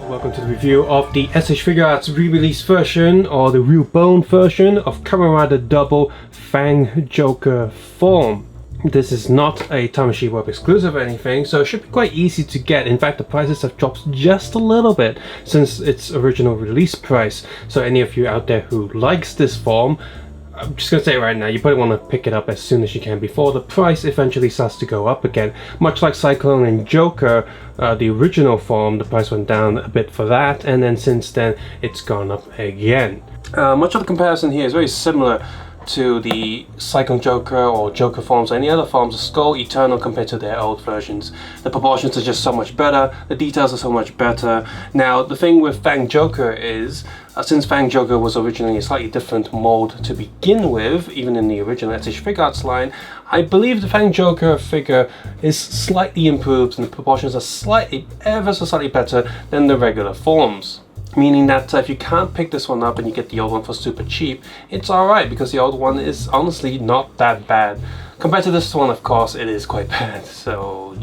Welcome to the review of the SH Figuarts re-release version, or the real bone version of Kamen Rider Double Fang Joker form. This is not a Tamashii Web exclusive or anything, so it should be quite easy to get. In fact, the prices have dropped just a little bit since its original release price. So any of you out there who likes this form, I'm just going to say right now, you probably want to pick it up as soon as you can before the price eventually starts to go up again. Much like Cyclone and Joker, the original form, the price went down a bit for that, and then since then it's gone up again. Much of the comparison here is very similar to the Cyclone Joker or Joker forms or any other forms of Skull Eternal compared to their old versions. The proportions are just so much better, the details are so much better. Now the thing with Fang Joker is, since Fang Joker was originally a slightly different mold to begin with, even in the original SH Figuarts line, I believe the Fang Joker figure is slightly improved and the proportions are ever so slightly better than the regular forms. Meaning that if you can't pick this one up and you get the old one for super cheap, it's alright, because the old one is honestly not that bad. Compared to this one, of course, it is quite bad. So,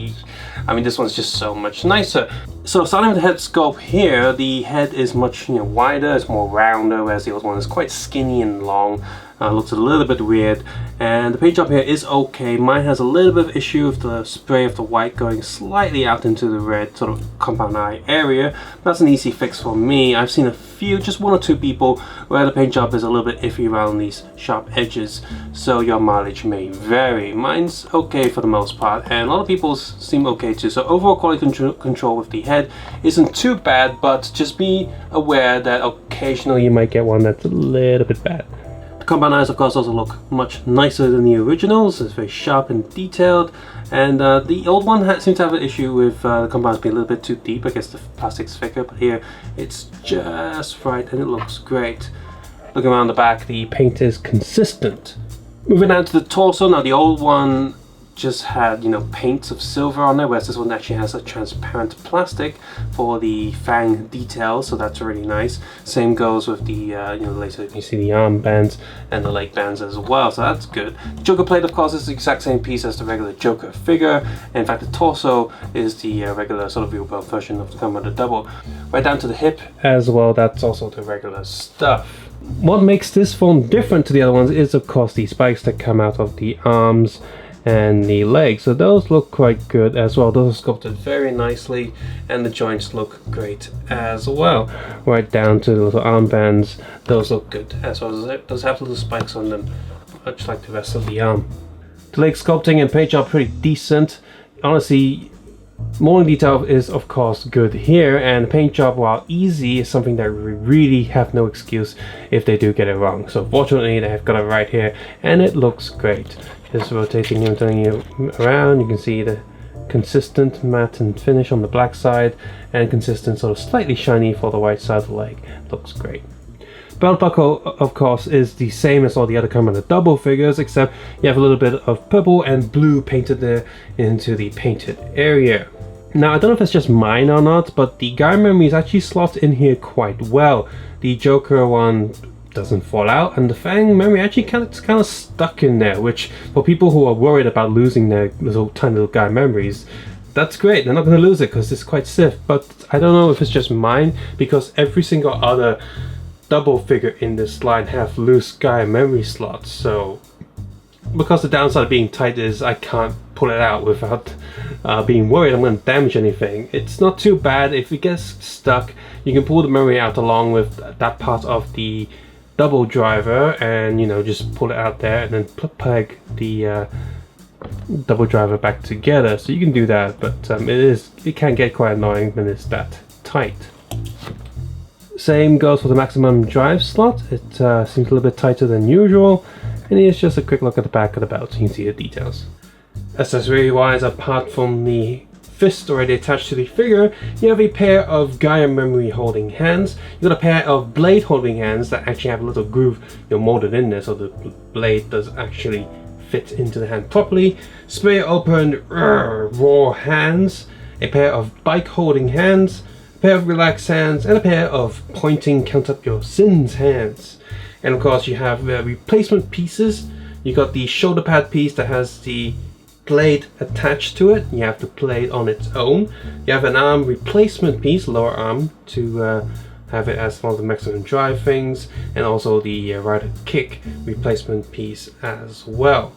I mean, this one's just so much nicer. So starting with the head sculpt here, the head is much wider, it's more rounder, whereas the old one is quite skinny and long. Looks a little bit weird, and the paint job here is okay. Mine has a little bit of issue with the spray of the white going slightly out into the red sort of compound eye area. That's an easy fix for me. I've seen a few, just one or two people, where the paint job is a little bit iffy around these sharp edges, so your mileage may vary. Mine's okay for the most part, and a lot of people's seem okay too. So overall quality control with the head isn't too bad, but just be aware that occasionally you might get one that's a little bit bad. Compound eyes, of course, also look much nicer than the originals. It's very sharp and detailed, and the old one seems to have an issue with the compound eyes being a little bit too deep. I guess the plastic's thicker, but here it's just right and it looks great. Looking around the back, the paint is consistent. Moving down to the torso, now the old one just had paints of silver on there, whereas this one actually has a transparent plastic for the Fang details, so that's really nice. Same goes with the later you see the arm bands and the leg bands as well, so that's good. The Joker plate, of course, is the exact same piece as the regular Joker figure. In fact, the torso is the regular sort of real bone version of the Kamen Rider Double. Right down to the hip as well, that's also the regular stuff. What makes this form different to the other ones is, of course, the spikes that come out of the arms and the legs, so those look quite good as well. Those are sculpted very nicely, and the joints look great as well. Right down to the little armbands, those look good as well. Those have little spikes on them, much like the rest of the arm. The leg sculpting and paint job pretty decent. Honestly, molding detail is of course good here, and the paint job, while easy, is something that we really have no excuse if they do get it wrong. So fortunately they have got it right here, and it looks great. Just rotating him, turning you around, you can see the consistent matte and finish on the black side, and consistent sort of slightly shiny for the white side of the leg. Looks great. Belt buckle, of course, is the same as all the other Kamen Rider Double figures, except you have a little bit of purple and blue painted there into the painted area. Now, I don't know if it's just mine or not, but the guy memories actually slot in here quite well. The Joker one doesn't fall out, and the Fang memory actually kind of stuck in there, which for people who are worried about losing their tiny little guy memories, that's great. They're not going to lose it because it's quite stiff. But I don't know if it's just mine, because every single other double figure in this line have loose guy memory slots. So because the downside of being tight is I can't pull it out without being worried I'm going to damage anything. It's not too bad. If it gets stuck, you can pull the memory out along with that part of the double driver, and just pull it out there and then plug the double driver back together. So you can do that, but it can get quite annoying when it's that tight. Same goes for the maximum drive slot. It seems a little bit tighter than usual, and here's just a quick look at the back of the belt so you can see the details. Accessory wise, apart from the fist already attached to the figure, you have a pair of Gaia memory holding hands. You've got a pair of blade holding hands that actually have a little groove molded in there, so the blade does actually fit into the hand properly. Spray open raw hands, a pair of bike holding hands, a pair of relaxed hands, and a pair of pointing count up your sins hands. And of course you have replacement pieces. You got the shoulder pad piece that has the blade attached to it. You have the blade on its own. You have an arm replacement piece, lower arm, to have it as one of the maximum drive things, and also the rider kick replacement piece as well.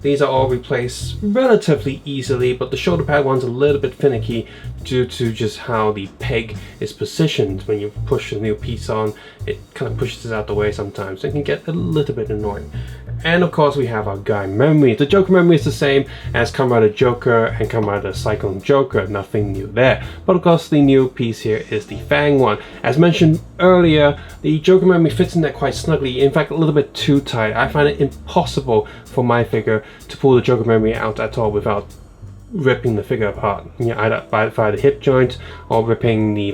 These are all replaced relatively easily, but the shoulder pad one's a little bit finicky due to just how the peg is positioned. When you push the new piece on, it kind of pushes it out the way sometimes. It can get a little bit annoying. And of course we have our guy memory. The Joker memory is the same as Kamen Rider Joker and Kamen Rider Cyclone Joker, nothing new there. But of course the new piece here is the Fang one. As mentioned earlier, the Joker memory fits in there quite snugly, in fact a little bit too tight. I find it impossible for my figure to pull the Joker memory out at all without ripping the figure apart. Either via the hip joint or ripping the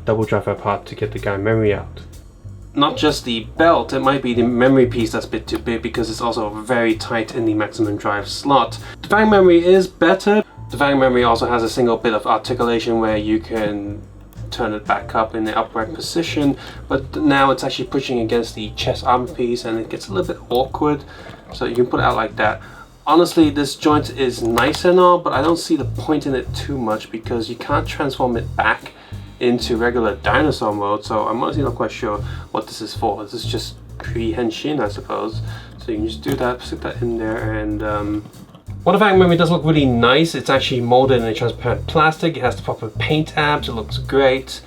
double driver apart to get the guy memory out. Not just the belt, it might be the memory piece that's a bit too big because it's also very tight in the maximum drive slot. The Fang memory is better. The Fang memory also has a single bit of articulation where you can turn it back up in the upright position, but now it's actually pushing against the chest armor piece and it gets a little bit awkward, so you can put it out like that. Honestly, this joint is nice and all, but I don't see the point in it too much because you can't transform it back into regular dinosaur mode, so I'm honestly not quite sure what this is for. This is just pre-henshin, I suppose. So you can just do that, stick that in there, and well, the Fang memory does look really nice. It's actually molded in a transparent plastic. It has the proper paint apps. It looks great.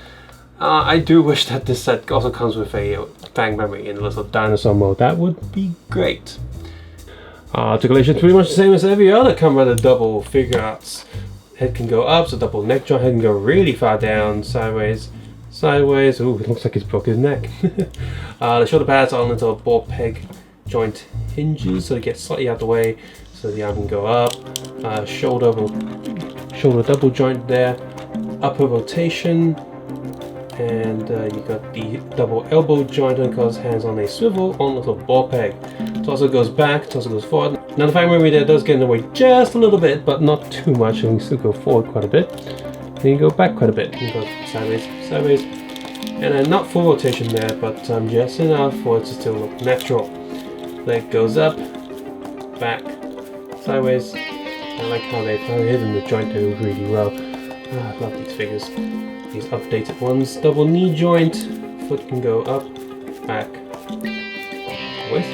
I do wish that this set also comes with a Fang memory in a little dinosaur mode. That would be great. Articulation is pretty much the same as every other Kamen Rider double Figuarts. Head can go up, so double neck joint. Head can go really far down, sideways, sideways. Ooh, it looks like he's broke his neck. The shoulder pads are on little ball peg joint hinges, so they get slightly out the way, so the arm can go up. Shoulder double joint there. Upper rotation, and you got the double elbow joint, and goes hands on a swivel on a little ball peg. Torso goes back, torso goes forward. Now the Fang memory there does get in the way just a little bit, but not too much. You can still go forward quite a bit. Then you go back quite a bit. You go sideways, sideways. And then not full rotation there, but just enough for it to still look natural. Leg goes up, back, sideways. I like how they've hidden the joint there really well. I love these figures. These updated ones. Double knee joint. Foot can go up, back, sideways.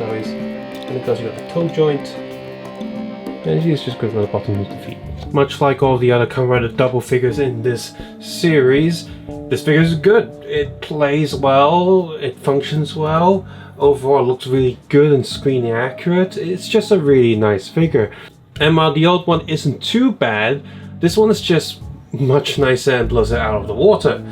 And of course you got the toe joint, and it's just good for the bottom of the feet. Much like all the other Kamen Rider double figures in this series, this figure is good. It plays well, it functions well, overall looks really good and screen accurate. It's just a really nice figure. And while the old one isn't too bad, this one is just much nicer and blows it out of the water.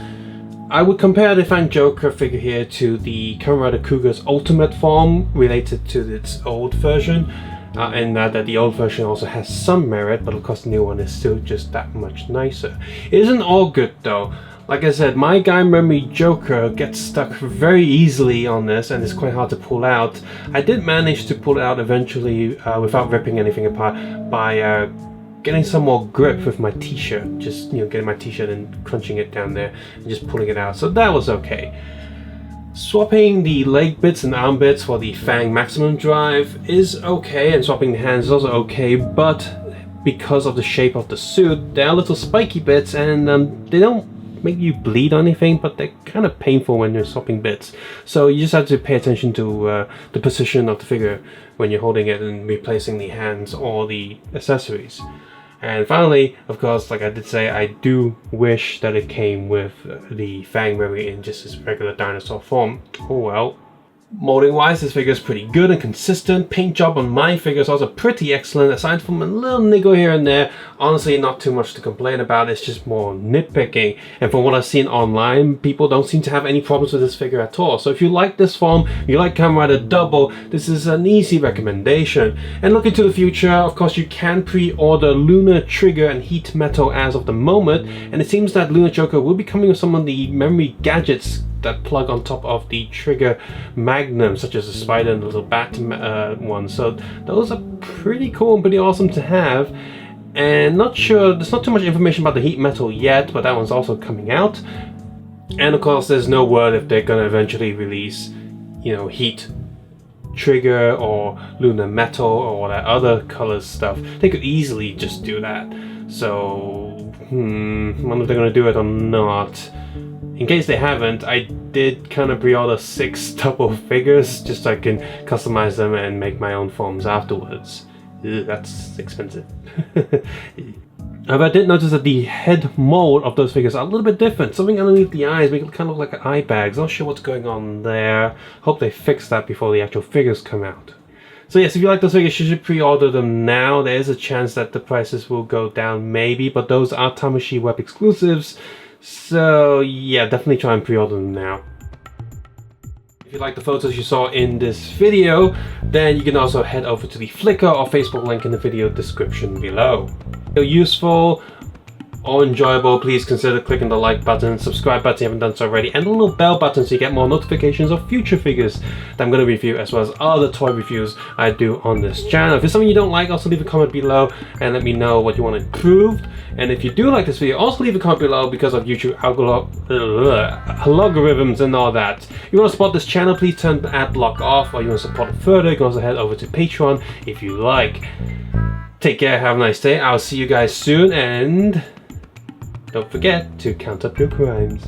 I would compare the Fang Joker figure here to the Kamen Rider Cougar's ultimate form related to its old version, and that the old version also has some merit, but of course the new one is still just that much nicer. It isn't all good though. Like I said, my guy memory Joker gets stuck very easily on this and it's quite hard to pull out. I did manage to pull it out eventually without ripping anything apart by getting some more grip with my t-shirt, just getting my t-shirt and crunching it down there and just pulling it out, so that was okay. Swapping the leg bits and arm bits for the Fang maximum drive is okay, and swapping the hands is also okay, but because of the shape of the suit, there are little spiky bits and they don't make you bleed or anything, but they're kind of painful when you're swapping bits. So you just have to pay attention to the position of the figure when you're holding it and replacing the hands or the accessories. And finally, of course, like I did say, I do wish that it came with the Fang memory in just its regular dinosaur form. Oh well. Molding wise, this figure is pretty good and consistent. Paint job on my figure is also pretty excellent, aside from a little niggle here and there. Honestly, not too much to complain about, it's just more nitpicking. And from what I've seen online, people don't seem to have any problems with this figure at all. So if you like this form, you like Kamen Rider Double, this is an easy recommendation. And looking to the future, of course you can pre-order Lunar Trigger and Heat Metal as of the moment. And it seems that Lunar Joker will be coming with some of the memory gadgets that plug on top of the trigger magnum, such as the spider and the little bat one. So those are pretty cool and pretty awesome to have. And not sure, there's not too much information about the heat metal yet, but that one's also coming out. And of course there's no word if they're gonna eventually release, heat Trigger or Lunar Metal or that other color stuff, they could easily just do that. So, I wonder if they're going to do it or not. In case they haven't, I did kind of pre-order 6 double figures just so I can customize them and make my own forms afterwards. Ugh, that's expensive. However, I did notice that the head mold of those figures are a little bit different. Something underneath the eyes make it kind of look like eye bags. Not sure what's going on there. Hope they fix that before the actual figures come out. So yes, if you like those figures, you should pre-order them now. There is a chance that the prices will go down maybe, but those are Tamashii Web exclusives. So yeah, definitely try and pre-order them now. If you like the photos you saw in this video, then you can also head over to the Flickr or Facebook link in the video description below. If you're useful or enjoyable, please consider clicking the like button, subscribe button if you haven't done so already, and the little bell button so you get more notifications of future figures that I'm going to review, as well as other toy reviews I do on this channel. If there's something you don't like, also leave a comment below and let me know what you want improved. And if you do like this video, also leave a comment below because of YouTube algorithms and all that. If you want to support this channel, please turn the ad block off, or you want to support it further, you can also head over to Patreon if you like. Take care, have a nice day, I'll see you guys soon, and don't forget to count up your crimes.